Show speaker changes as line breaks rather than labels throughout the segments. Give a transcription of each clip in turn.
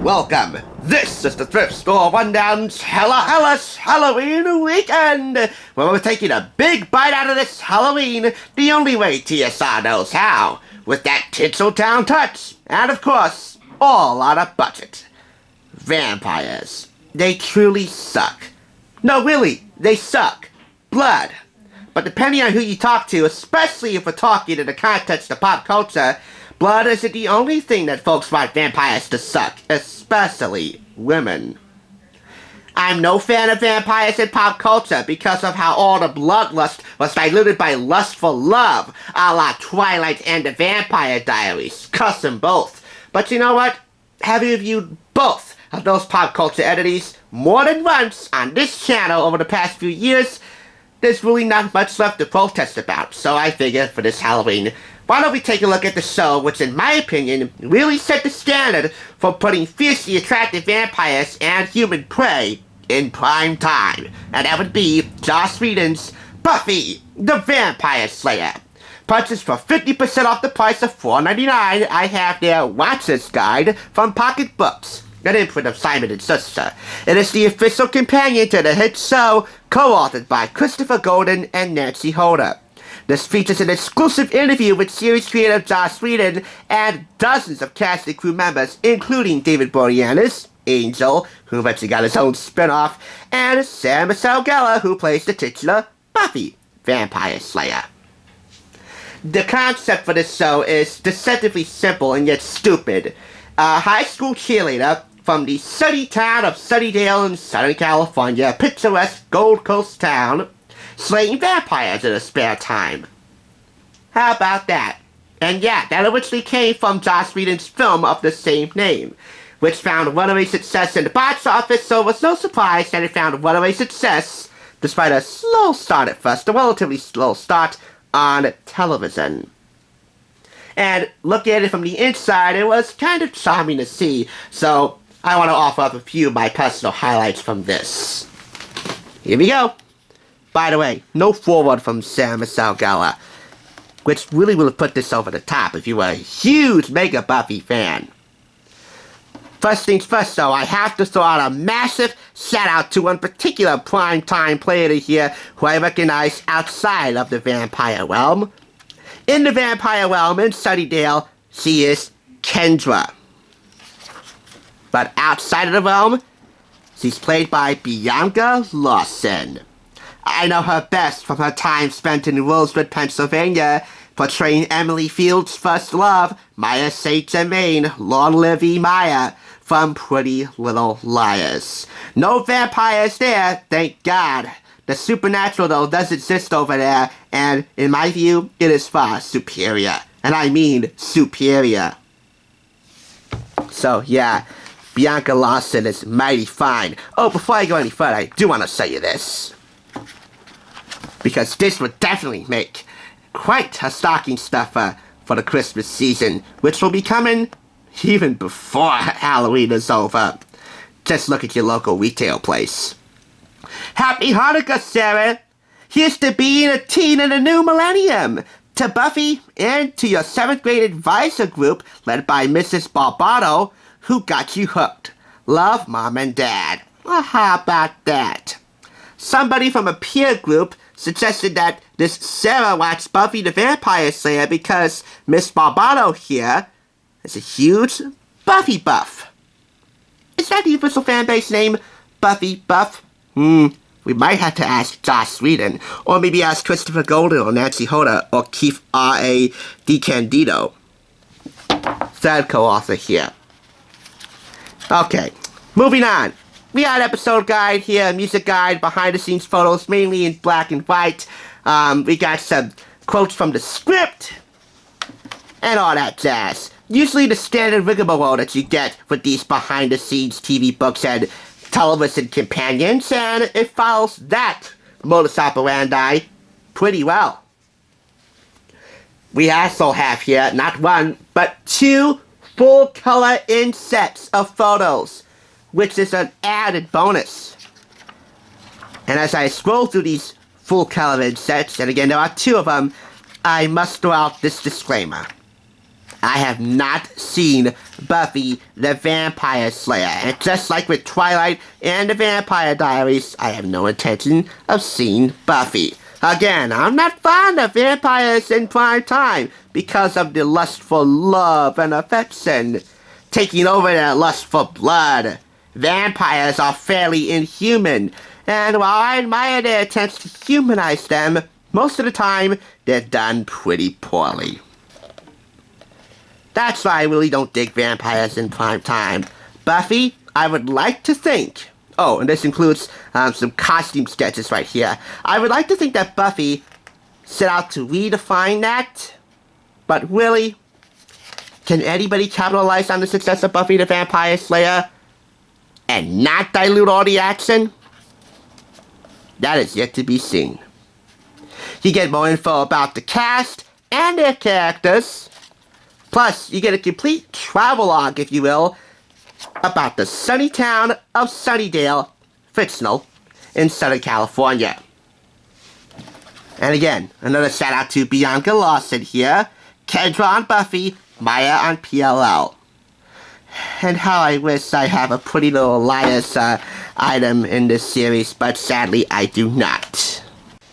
welcome. This is the Thrift Store Rundown's Halloween weekend, where we're taking a big bite out of this Halloween the only way TSR knows how, with that Tinseltown touch, and of course, all on a budget. Vampires. They truly suck. No, really, they suck. Blood. But depending on who you talk to, especially if we're talking in the context of pop culture, blood isn't the only thing that folks want vampires to suck, especially women. I'm no fan of vampires in pop culture because of how all the bloodlust was diluted by lustful love, a la Twilight and the Vampire Diaries. Cuss them both. But you know what? Having reviewed both of those pop culture entities more than once on this channel over the past few years, there's really not much left to protest about. So I figured for this Halloween, why don't we take a look at the show, which in my opinion really set the standard for putting fiercely attractive vampires and human prey in prime time. And that would be Joss Whedon's Buffy The Vampire Slayer. Purchased for 50% off the price of $4.99, I have their Watcher's Guide from Pocket Books, an imprint of Simon & Schuster. It is the official companion to the hit show, co-authored by Christopher Golden and Nancy Holder. This features an exclusive interview with series creator Joss Whedon and dozens of cast and crew members, including David Boreanaz, Angel, who eventually got his own spin-off, and Sarah Michelle Gellar, who plays the titular Buffy Vampire Slayer. The concept for this show is deceptively simple and yet stupid. A high school cheerleader from the sunny town of Sunnydale in Southern California, picturesque Gold Coast town, slaying vampires in her spare time. How about that? And yeah, that originally came from Joss Whedon's film of the same name, which found runaway success in the box office, so it was no surprise that it found runaway success, despite a slow start at first, a relatively slow start, on television. And looking at it from the inside, it was kind of charming to see, so I want to offer up a few of my personal highlights from this. Here we go. By the way, no forward from Sarah Michelle Gellar, which really would have put this over the top if you were a huge Mega Buffy fan. First things first, though, I have to throw out a massive shout-out to one particular primetime player here who I recognize outside of the vampire realm. In the vampire realm in Sunnydale, she is Kendra. But outside of the realm, she's played by Bianca Lawson. I know her best from her time spent in Rosewood, Pennsylvania, portraying Emily Field's first love, Maya St. Germain, Long Live Maya, from Pretty Little Liars. No vampires there, thank God. The supernatural, though, does exist over there, and in my view, it is far superior. And I mean superior. So, yeah, Bianca Lawson is mighty fine. Oh, before I go any further, I do want to say you this, because this would definitely make quite a stocking stuffer for the Christmas season, which will be coming even before Halloween is over. Just look at your local retail place. Happy Hanukkah, Sarah! Here's to being a teen in a new millennium! To Buffy and to your 7th grade advisor group led by Mrs. Barbato, who got you hooked. Love, Mom and Dad. Well, how about that? Somebody from a peer group suggested that this Sarah watched Buffy the Vampire Slayer because Miss Barbato here is a huge Buffy buff. Is that the official fanbase name, Buffy Buff? We might have to ask Joss Whedon, or maybe ask Christopher Golden or Nancy Holder or Keith R.A. DiCandido. Third co-author here. Okay, moving on. We got an episode guide here, a music guide, behind-the-scenes photos, mainly in black and white. We got some quotes from the script, and all that jazz. Usually the standard rigmarole that you get with these behind-the-scenes TV books and television companions, and it follows that modus operandi pretty well. We also have here not one, but 2 full-color insets of photos, which is an added bonus. And as I scroll through these full-color insets, and again there are 2 of them, I must throw out this disclaimer. I have not seen Buffy the Vampire Slayer. And just like with Twilight and the Vampire Diaries, I have no intention of seeing Buffy. Again, I'm not fond of vampires in prime time because of the lust for love and affection taking over their lust for blood. Vampires are fairly inhuman, and while I admire their attempts to humanize them, most of the time, they're done pretty poorly. That's why I really don't dig vampires in prime time. Buffy, I would like to think... Oh, and this includes some costume sketches right here. I would like to think that Buffy set out to redefine that, but really, can anybody capitalize on the success of Buffy the Vampire Slayer and not dilute all the action? That is yet to be seen. You get more info about the cast and their characters. Plus, you get a complete travelogue, if you will, about the sunny town of Sunnydale, fictional, in Southern California. And again, another shout out to Bianca Lawson here, Kendra on Buffy, Maya on PLL. And how I wish I have a Pretty Little Liars item in this series, but sadly I do not.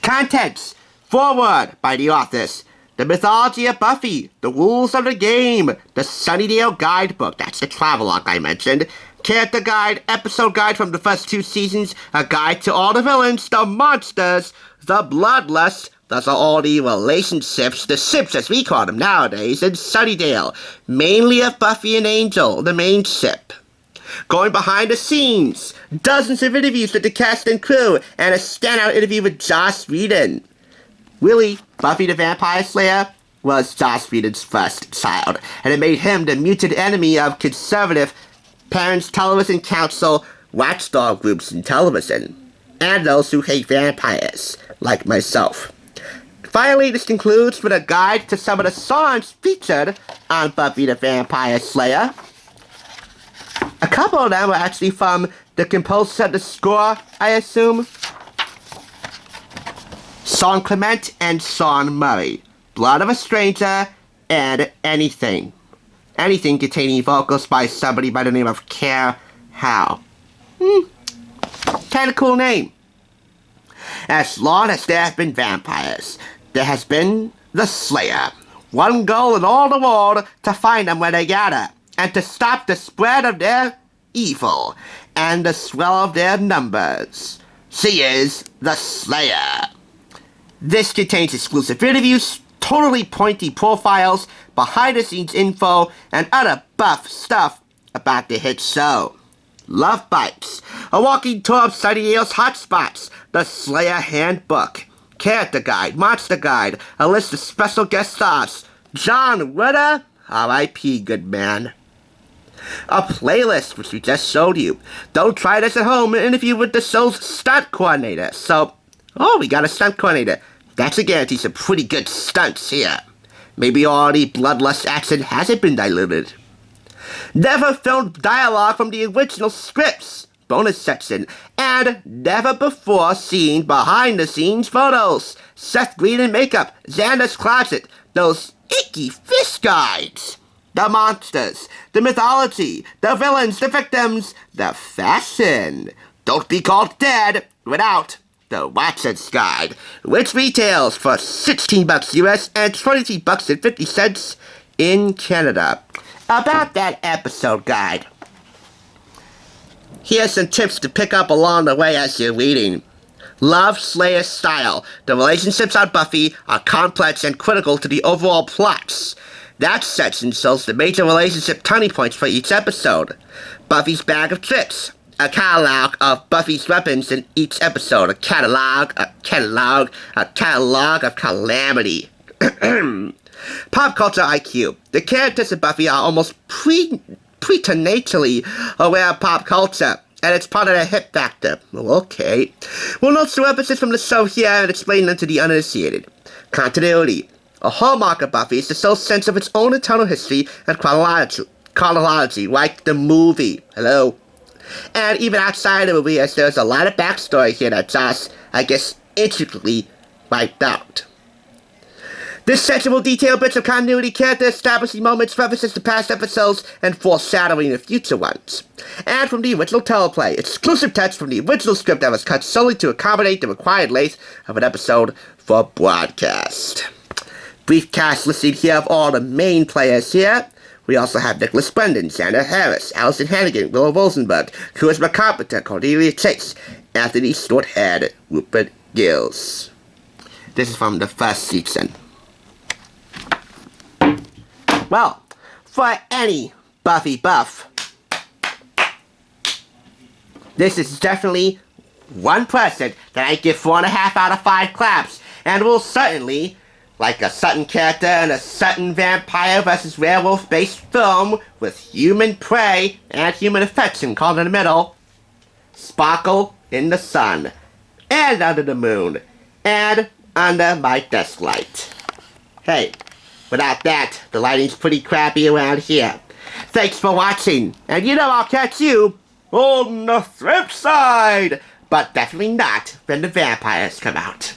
Contents. Foreword by the authors. The mythology of Buffy, the rules of the game, the Sunnydale guidebook, that's the travelogue I mentioned, character guide, episode guide from the first 2 seasons, a guide to all the villains, the monsters, the bloodlust, those are all the relationships, the ships as we call them nowadays, in Sunnydale, mainly of Buffy and Angel, the main ship. Going behind the scenes, dozens of interviews with the cast and crew, and a standout interview with Joss Whedon. Really, Buffy the Vampire Slayer was Joss Whedon's first child, and it made him the muted enemy of conservative Parents Television Council watchdog groups in television, and those who hate vampires, like myself. Finally, this concludes with a guide to some of the songs featured on Buffy the Vampire Slayer. A couple of them were actually from the composer of the score, I assume. Sean Clement and Sean Murray, Blood of a Stranger, and Anything. Anything containing vocals by somebody by the name of Care Howe. Kinda cool name. As long as there have been vampires, there has been the Slayer. One goal in all the world, to find them where they gather, and to stop the spread of their evil, and the swell of their numbers. She is the Slayer. This contains exclusive interviews, totally pointy profiles, behind-the-scenes info, and other buff stuff about the hit show. Love Bites, a walking tour of Sunnydale's hotspots, the Slayer Handbook, Character Guide, Monster Guide, a list of special guest stars, John Ritter, R.I.P. good man. A playlist, which we just showed you. Don't try this at home, an interview with the show's stunt coordinator. So, we got a stunt coordinator. That's a guarantee some pretty good stunts here. Maybe all the bloodlust action hasn't been diluted. Never filmed dialogue from the original scripts, bonus section, and never before seen behind-the-scenes photos. Seth Green in makeup, Xander's closet, those icky fish guides. The monsters, the mythology, the villains, the victims, the fashion. Don't be called dead without the Watson's Guide, which retails for $16 US and $23.50 in Canada. About that episode guide. Here's some tips to pick up along the way as you're reading. Love Slayer style. The relationships on Buffy are complex and critical to the overall plots. That section shows the major relationship turning points for each episode. Buffy's bag of tricks. A catalog of Buffy's weapons in each episode. A catalog of calamity. Pop culture IQ. The characters of Buffy are almost preternatally aware of pop culture, and it's part of their hit factor. Well, okay. We'll note some references from the show here and explain them to the uninitiated. Continuity. A hallmark of Buffy is the show's sense of its own internal history and chronology, like the movie. Hello? And even outside the movie, as there's a lot of backstory here that Joss, I guess, intricately wiped out. This section will detail bits of continuity, character establishing moments, references to past episodes, and foreshadowing of future ones. And from the original teleplay, exclusive text from the original script that was cut solely to accommodate the required length of an episode for broadcast. Brief cast listing here of all the main players here. We also have Nicholas Brendan, Xander Harris, Allison Hannigan, Willow Rosenberg, Charisma Carpenter, Cordelia Chase, Anthony Swarthead, Rupert Gills. This is from the first season. Well, for any Buffy buff, this is definitely one person that I give 4.5 out of 5 claps, and will certainly, like a Sutton character in a Sutton vampire versus werewolf based film with human prey and human affection caught in the middle, sparkle in the sun, and under the moon, and under my desk light. Hey, without that, the lighting's pretty crappy around here. Thanks for watching, and I'll catch you on the flip side, but definitely not when the vampires come out.